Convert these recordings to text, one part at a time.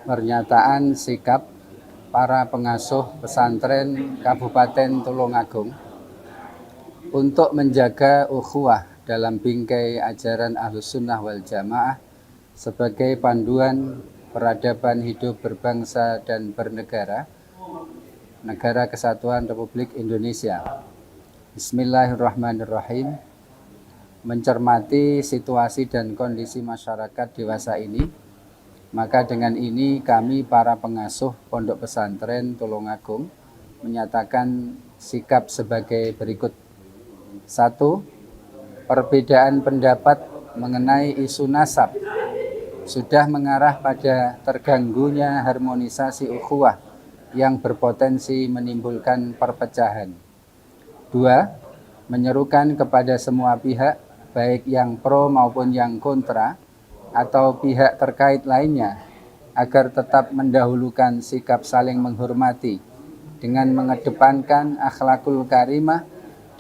pernyataan sikap para pengasuh pesantren Kabupaten Tulungagung untuk menjaga ukhuwah dalam bingkai ajaran Ahlussunnah wal Jamaah sebagai panduan peradaban hidup berbangsa dan bernegara, Negara Kesatuan Republik Indonesia. Bismillahirrahmanirrahim. Mencermati situasi dan kondisi masyarakat dewasa ini, maka dengan ini kami para pengasuh Pondok Pesantren Tulungagung menyatakan sikap sebagai berikut. 1. Perbedaan pendapat mengenai isu nasab sudah mengarah pada terganggunya harmonisasi ukhuwah yang berpotensi menimbulkan perpecahan. 2. Menyerukan kepada semua pihak, baik yang pro maupun yang kontra, atau pihak terkait lainnya, agar tetap mendahulukan sikap saling menghormati dengan mengedepankan akhlakul karimah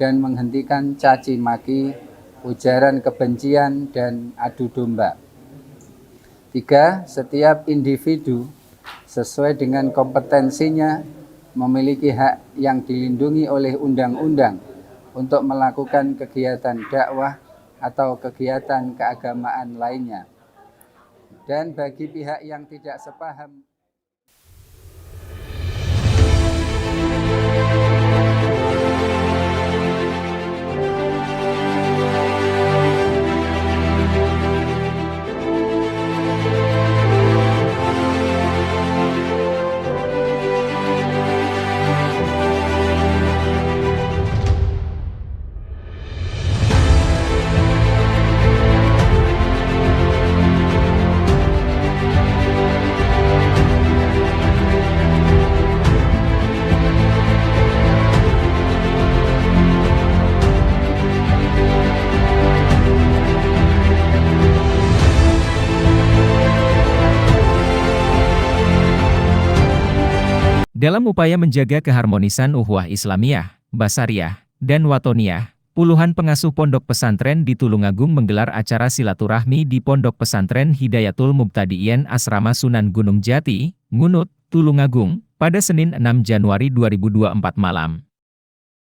dan menghentikan caci maki, ujaran kebencian, dan adu domba. 3. Setiap individu sesuai dengan kompetensinya memiliki hak yang dilindungi oleh undang-undang untuk melakukan kegiatan dakwah atau kegiatan keagamaan lainnya. Dan bagi pihak yang tidak sepaham, dalam upaya menjaga keharmonisan ukhuwah Islamiyah, Basariyah, dan Watoniyah, puluhan pengasuh pondok pesantren di Tulungagung menggelar acara silaturahmi di Pondok Pesantren Hidayatul Mubtadi'in Asrama Sunan Gunung Jati, Ngunut, Tulungagung, pada Senin 6 Januari 2024 malam.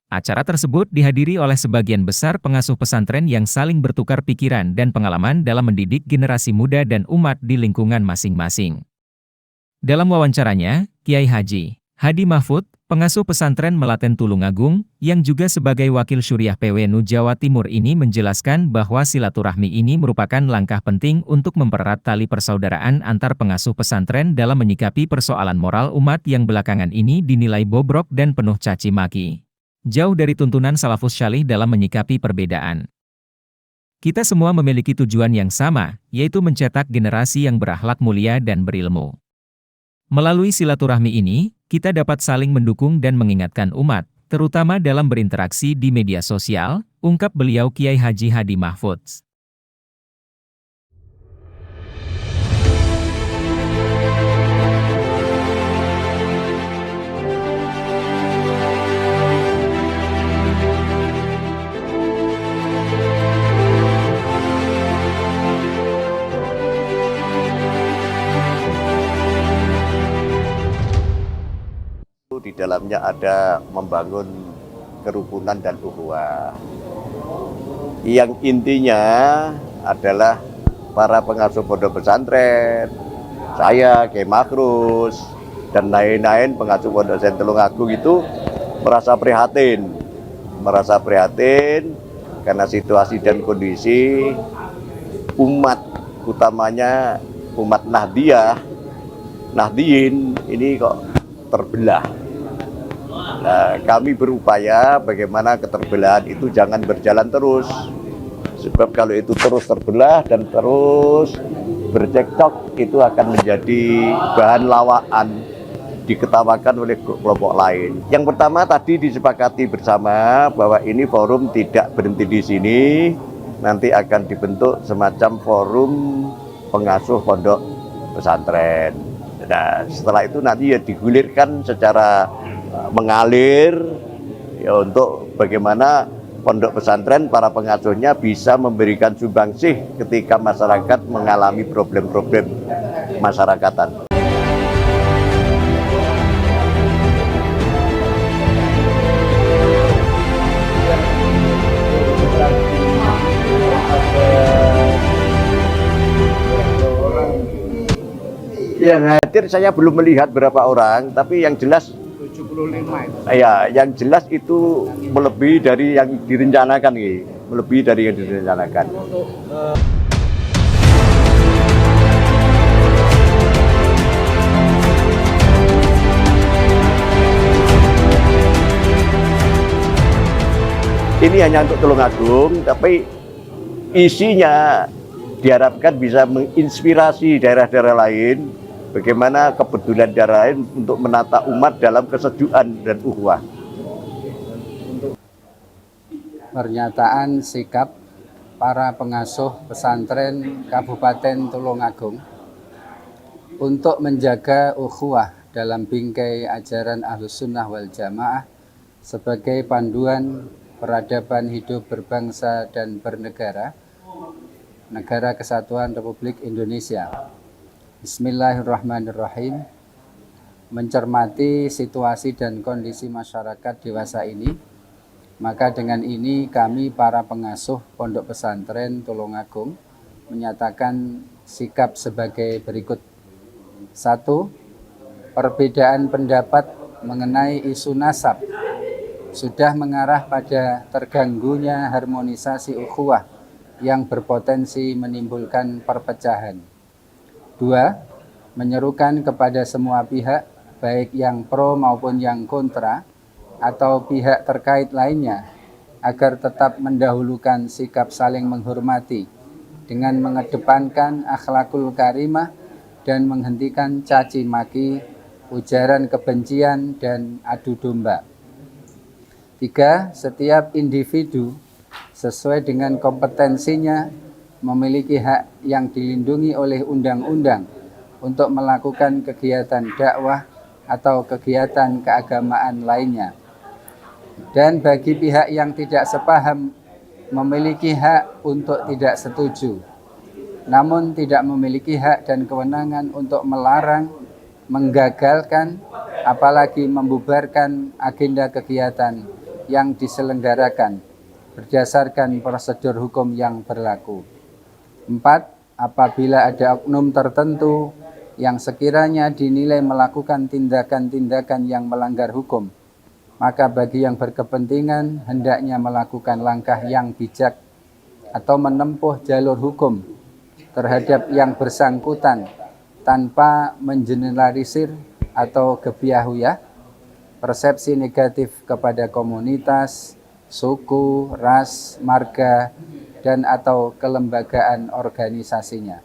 Acara tersebut dihadiri oleh sebagian besar pengasuh pesantren yang saling bertukar pikiran dan pengalaman dalam mendidik generasi muda dan umat di lingkungan masing-masing. Dalam wawancaranya, Kiai Haji Hadi Mahfud, pengasuh pesantren Melaten Tulungagung, yang juga sebagai wakil syuriah PWNU Jawa Timur ini menjelaskan bahwa silaturahmi ini merupakan langkah penting untuk mempererat tali persaudaraan antar pengasuh pesantren dalam menyikapi persoalan moral umat yang belakangan ini dinilai bobrok dan penuh caci maki. Jauh dari tuntunan salafus syalih dalam menyikapi perbedaan. Kita semua memiliki tujuan yang sama, yaitu mencetak generasi yang berakhlak mulia dan berilmu. Melalui silaturahmi ini, kita dapat saling mendukung dan mengingatkan umat, terutama dalam berinteraksi di media sosial, ungkap beliau Kiai Haji Hadi Mahfud. Di dalamnya ada membangun kerukunan dan ukhuwah. Yang intinya adalah para pengasuh pondok pesantren, saya, Kiai Makrus, dan lain-lain pengasuh pondok pesantren Tulungagung itu merasa prihatin karena situasi dan kondisi umat, utamanya umat Nahdiyin ini kok terbelah. Nah, kami berupaya bagaimana keterbelahan itu jangan berjalan terus. Sebab kalau itu terus terbelah dan terus bercekcok, itu akan menjadi bahan lawaan, diketawakan oleh kelompok lain. Yang pertama tadi disepakati bersama bahwa ini forum tidak berhenti di sini, nanti akan dibentuk semacam forum pengasuh pondok pesantren. Nah, setelah itu nanti ya digulirkan secara mengalir ya untuk bagaimana pondok pesantren para pengasuhnya bisa memberikan sumbangsih ketika masyarakat mengalami problem-problem masyarakatan. Yang hadir saya belum melihat berapa orang, tapi yang jelas 75 itu. ya, yang jelas itu melebihi dari yang direncanakan, melebihi dari yang direncanakan. Ini hanya untuk Tulungagung, tapi isinya diharapkan bisa menginspirasi daerah-daerah lain, bagaimana kepedulian daerah lain untuk menata umat dalam kesejukan dan ukhuwah. Pernyataan sikap para pengasuh pesantren Kabupaten Tulungagung untuk menjaga ukhuwah dalam bingkai ajaran Ahlus Sunnah wal Jamaah sebagai panduan peradaban hidup berbangsa dan bernegara, Negara Kesatuan Republik Indonesia. Bismillahirrahmanirrahim. Mencermati situasi dan kondisi masyarakat dewasa ini, maka dengan ini kami para pengasuh Pondok Pesantren Tulungagung menyatakan sikap sebagai berikut. 1. Perbedaan pendapat mengenai isu nasab sudah mengarah pada terganggunya harmonisasi ukhuwah yang berpotensi menimbulkan perpecahan. 2. Menyerukan kepada semua pihak, baik yang pro maupun yang kontra, atau pihak terkait lainnya, agar tetap mendahulukan sikap saling menghormati dengan mengedepankan akhlakul karimah dan menghentikan caci maki, ujaran kebencian, dan adu domba. 3. Setiap individu sesuai dengan kompetensinya memiliki hak yang dilindungi oleh undang-undang untuk melakukan kegiatan dakwah atau kegiatan keagamaan lainnya. Dan bagi pihak yang tidak sepaham memiliki hak untuk tidak setuju, namun tidak memiliki hak dan kewenangan untuk melarang, menggagalkan, apalagi membubarkan agenda kegiatan yang diselenggarakan berdasarkan prosedur hukum yang berlaku. 4. Apabila ada oknum tertentu yang sekiranya dinilai melakukan tindakan-tindakan yang melanggar hukum, maka bagi yang berkepentingan hendaknya melakukan langkah yang bijak atau menempuh jalur hukum terhadap yang bersangkutan tanpa mengeneralisir atau gebiahuyah persepsi negatif kepada komunitas, suku, ras, marga, dan atau kelembagaan organisasinya.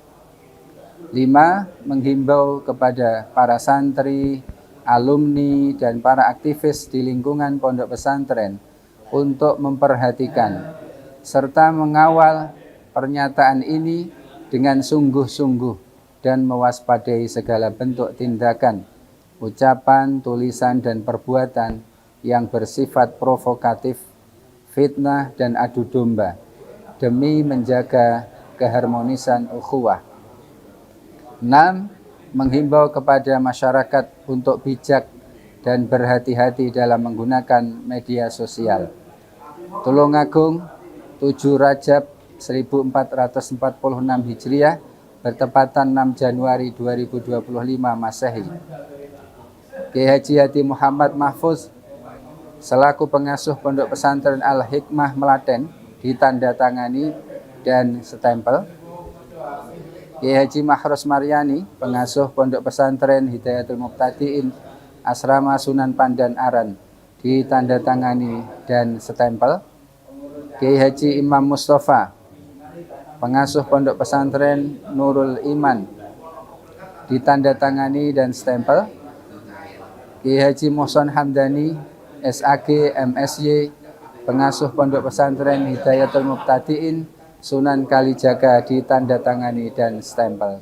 5. Menghimbau kepada para santri, alumni, dan para aktivis di lingkungan pondok pesantren untuk memperhatikan serta mengawal pernyataan ini dengan sungguh-sungguh dan mewaspadai segala bentuk tindakan, ucapan, tulisan, dan perbuatan yang bersifat provokatif, fitnah, dan adu domba demi menjaga keharmonisan ukhuwah. 6. Menghimbau kepada masyarakat untuk bijak dan berhati-hati dalam menggunakan media sosial. Tulungagung, 7 Rajab 1446 Hijriah, bertepatan 6 Januari 2025 Masehi. Kiai Haji Hadi Muhammad Mahfuz selaku pengasuh Pondok Pesantren Al-Hikmah Melaten ditandatangani dan stempel. Kiai Haji Mahros Maryani, pengasuh Pondok Pesantren Hidayatul Muqtadiin Asrama Sunan Pandan Aran, ditandatangani dan stempel. Kiai Haji Imam Mustafa, pengasuh Pondok Pesantren Nurul Iman, ditandatangani dan stempel. Kiai Haji Mohson Hamdani, SAG, MSY, pengasuh Pondok Pesantren Hidayatul Muqtadiin Sunan Kalijaga, ditandatangani dan stempel.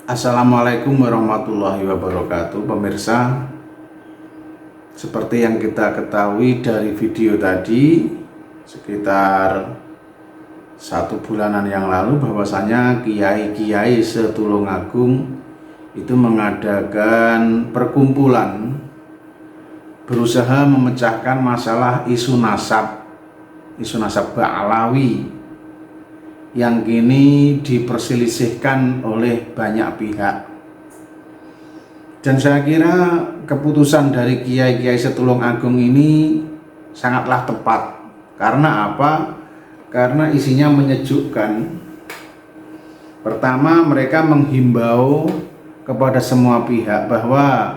Assalamualaikum warahmatullahi wabarakatuh. Pemirsa, seperti yang kita ketahui dari video tadi, sekitar 1 bulanan yang lalu, bahwasanya kiai-kiai se-Tulungagung itu mengadakan perkumpulan berusaha memecahkan masalah isu nasab Ba'alawi yang kini diperselisihkan oleh banyak pihak. Dan saya kira keputusan dari Kiai-Kiai Setulungagung ini sangatlah tepat. Karena apa? Karena isinya menyejukkan. Pertama, mereka menghimbau kepada semua pihak bahwa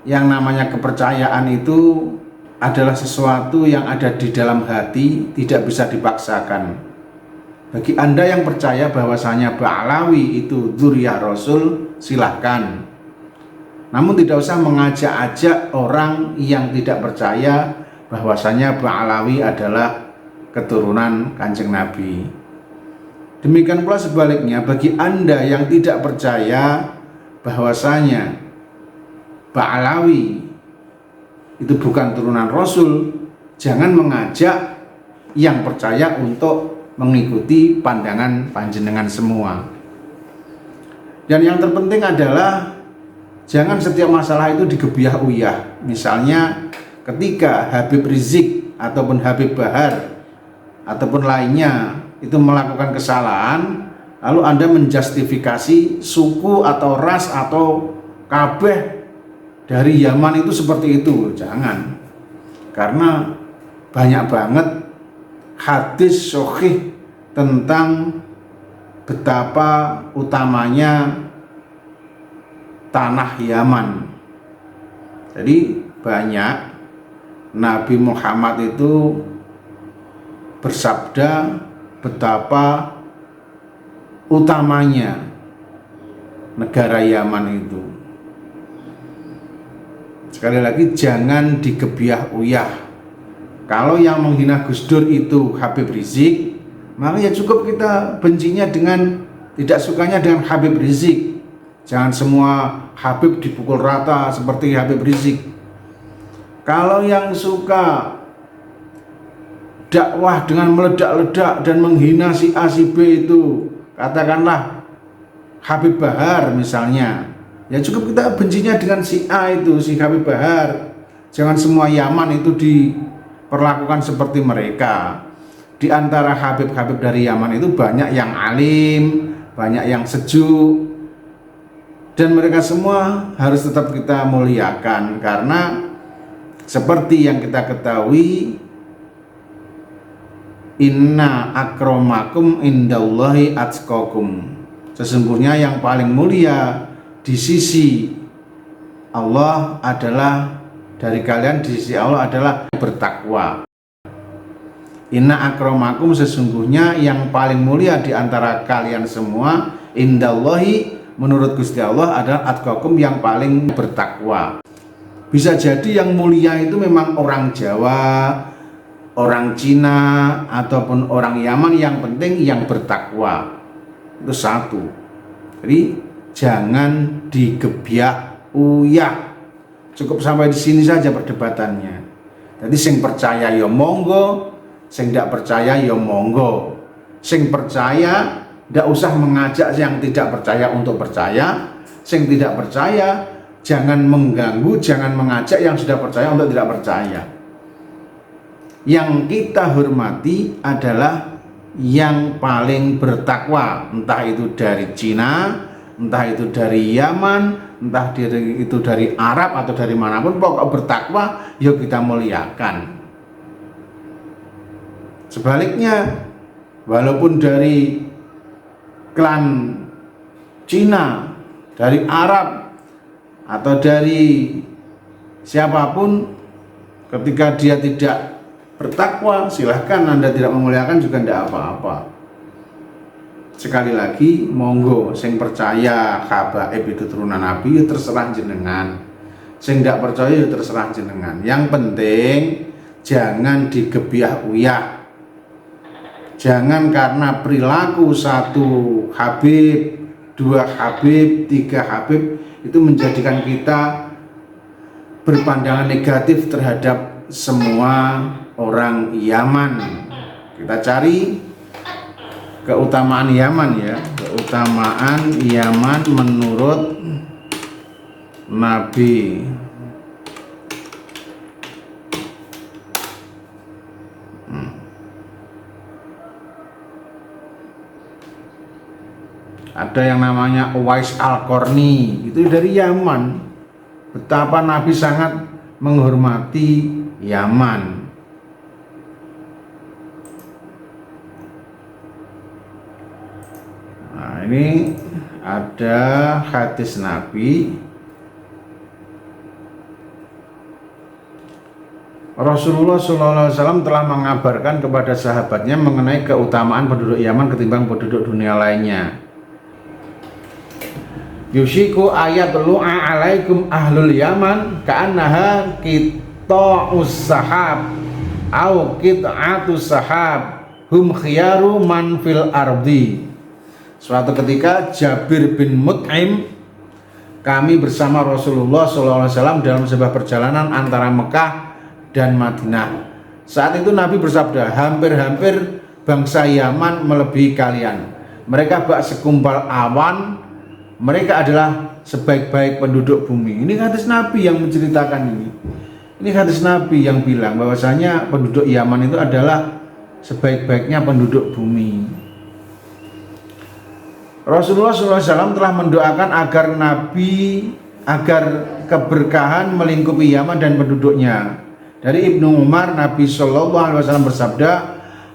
yang namanya kepercayaan itu adalah sesuatu yang ada di dalam hati, tidak bisa dipaksakan. Bagi Anda yang percaya bahwasanya Ba'alawi itu dzurriyyah Rasul, silahkan. Namun tidak usah mengajak-ajak orang yang tidak percaya bahwasanya Ba'alawi adalah keturunan Kanjeng Nabi. Demikian pula sebaliknya, bagi Anda yang tidak percaya bahwasanya Ba'alawi itu bukan turunan Rasul, jangan mengajak yang percaya untuk mengikuti pandangan panjenengan semua. Dan yang terpenting adalah jangan setiap masalah itu digebiah uyah. Misalnya ketika Habib Rizik ataupun Habib Bahar ataupun lainnya itu melakukan kesalahan, lalu Anda menjustifikasi suku atau ras atau kabeh dari Yaman itu seperti itu. Jangan. Karena banyak banget hadis sahih tentang betapa utamanya tanah Yaman. Jadi banyak Nabi Muhammad itu bersabda betapa utamanya negara Yaman itu. Sekali lagi, jangan digebiah uyah. Kalau yang menghina Gus Dur itu Habib Rizik, maka ya cukup kita bencinya dengan, tidak sukanya dengan Habib Rizik. Jangan semua Habib dipukul rata seperti Habib Rizik. Kalau yang suka dakwah dengan meledak-ledak dan menghina si A si B itu, katakanlah Habib Bahar misalnya, ya cukup kita bencinya dengan si A itu, si Habib Bahar. Jangan semua Yaman itu diperlakukan seperti mereka. Di antara Habib-Habib dari Yaman itu banyak yang alim, banyak yang sejuk, dan mereka semua harus tetap kita muliakan. Karena seperti yang kita ketahui, inna akramakum indallahi atqakum, sesungguhnya yang paling mulia di sisi Allah adalah, dari kalian di sisi Allah adalah bertakwa. Inna akramakum, sesungguhnya yang paling mulia di antara kalian semua, indallahi, menurut Gusti Allah, adalah atqakum, yang paling bertakwa. Bisa jadi yang mulia itu memang orang Jawa, orang Cina, ataupun orang Yaman, yang penting yang bertakwa. Itu satu. Jadi jangan digebiah uyah. Cukup sampai di sini saja perdebatannya. Jadi sing percaya ya monggo, sing tidak percaya ya monggo. Sing percaya tidak usah mengajak yang tidak percaya untuk percaya. Sing tidak percaya jangan mengganggu, jangan mengajak yang sudah percaya untuk tidak percaya. Yang kita hormati adalah yang paling bertakwa, entah itu dari Cina, entah itu dari Yaman, entah itu dari Arab atau dari manapun, pokok bertakwa yuk kita muliakan. Sebaliknya, walaupun dari klan Cina, dari Arab, atau dari siapapun, ketika dia tidak bertakwa, silahkan Anda tidak memuliakan juga tidak apa-apa. Sekali lagi, monggo, sing percaya habaib itu turunan Nabi, ya terserah jenengan. Sing tidak percaya, ya terserah jenengan. Yang penting jangan digebiah uyah. Jangan karena perilaku satu Habib, dua Habib, tiga Habib itu menjadikan kita berpandangan negatif terhadap semua orang Yaman. Kita cari keutamaan Yaman ya. Keutamaan Yaman menurut Nabi. Ada yang namanya Uwais Al-Qarni, itu dari Yaman. betapa Nabi sangat menghormati Yaman. Nah, ini ada hadis Nabi. Rasulullah SAW telah mengabarkan kepada sahabatnya mengenai keutamaan penduduk Yaman ketimbang penduduk dunia lainnya. Yushiku ayat lu'a alaikum ahlul Yaman ka'annaha qita'us sahab au qit'atus sahab hum khiyaru man fil ardi. Suatu ketika Jabir bin Mut'im, kami bersama Rasulullah SAW dalam sebuah perjalanan antara Mekah dan Madinah. Saat itu Nabi bersabda, hampir-hampir bangsa Yaman melebihi kalian. Mereka bak sekumpal awan, mereka adalah sebaik-baik penduduk bumi. Ini hadis Nabi yang menceritakan ini. Ini hadis Nabi yang bilang bahwasanya penduduk Yaman itu adalah sebaik-baiknya penduduk bumi. Rasulullah SAW telah mendoakan agar keberkahan melingkupi Yaman dan penduduknya. Dari Ibnu Umar, Nabi SAW bersabda,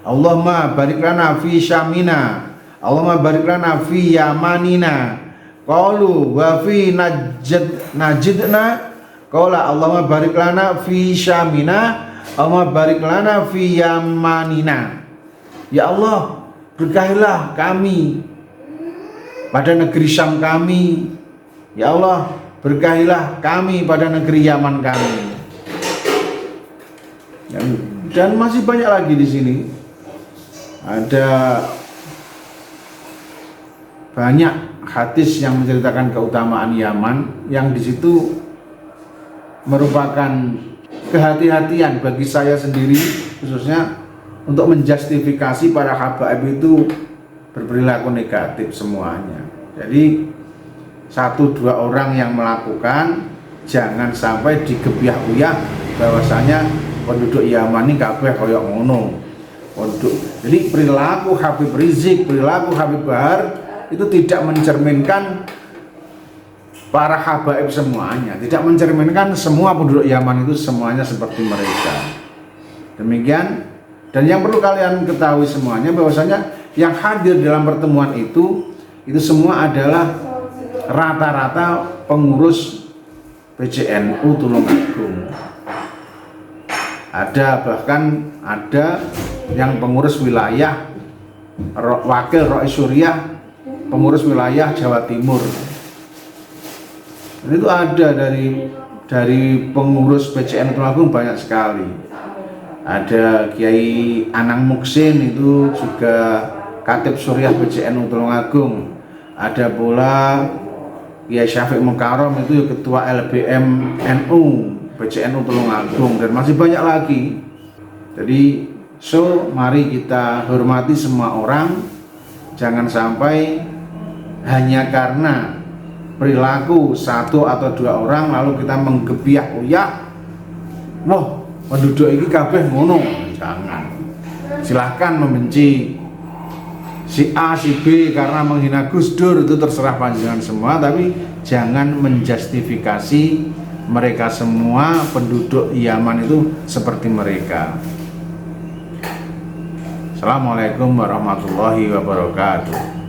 Allahumma barik lana fi syamina, Allahumma barik lana fi yamanina. Qalu wa fi najdna. Qala Allahumma barik lana fi syamina, Allahumma barik lana fi yamanina. Ya Allah, berkahilah kami pada negeri Syam kami. Ya Allah, berkahilah kami pada negeri Yaman kami. Dan masih banyak lagi di sini. Ada banyak hadis yang menceritakan keutamaan Yaman, yang di situ merupakan kehati-hatian bagi saya sendiri, khususnya untuk menjustifikasi para habaib itu berperilaku negatif semuanya. Jadi 1-2 orang yang melakukan, jangan sampai digebyah-uyah bahwasanya penduduk Yaman ini kabeh koyok ngono. Jadi perilaku Habib Rizik, perilaku Habib Bahar itu tidak mencerminkan para habaib semuanya, tidak mencerminkan semua penduduk Yaman itu semuanya seperti mereka. Demikian. Dan yang perlu kalian ketahui semuanya bahwasanya yang hadir dalam pertemuan itu semua adalah rata-rata pengurus PCNU Tulungagung. Bahkan ada yang pengurus wilayah, wakil Rois Suriah, pengurus wilayah Jawa Timur. Dan itu ada dari pengurus PCNU Tulungagung banyak sekali. Ada Kiai Anang Muksin, itu juga Katib Suriah PCNU Tulungagung. Ada pula Kiai Syafiq Mukarram, itu ketua LBM NU PCNU Tulungagung, dan masih banyak lagi. Jadi mari kita hormati semua orang. Jangan sampai hanya karena perilaku 1 atau 2 orang lalu kita menggebyah-uyah, wah penduduk ini kabeh ngono. Jangan. Silahkan membenci si A, si B karena menghina Gus Dur, itu terserah panjenengan semua, tapi jangan menjustifikasi mereka semua penduduk Yaman itu seperti mereka. Assalamualaikum warahmatullahi wabarakatuh.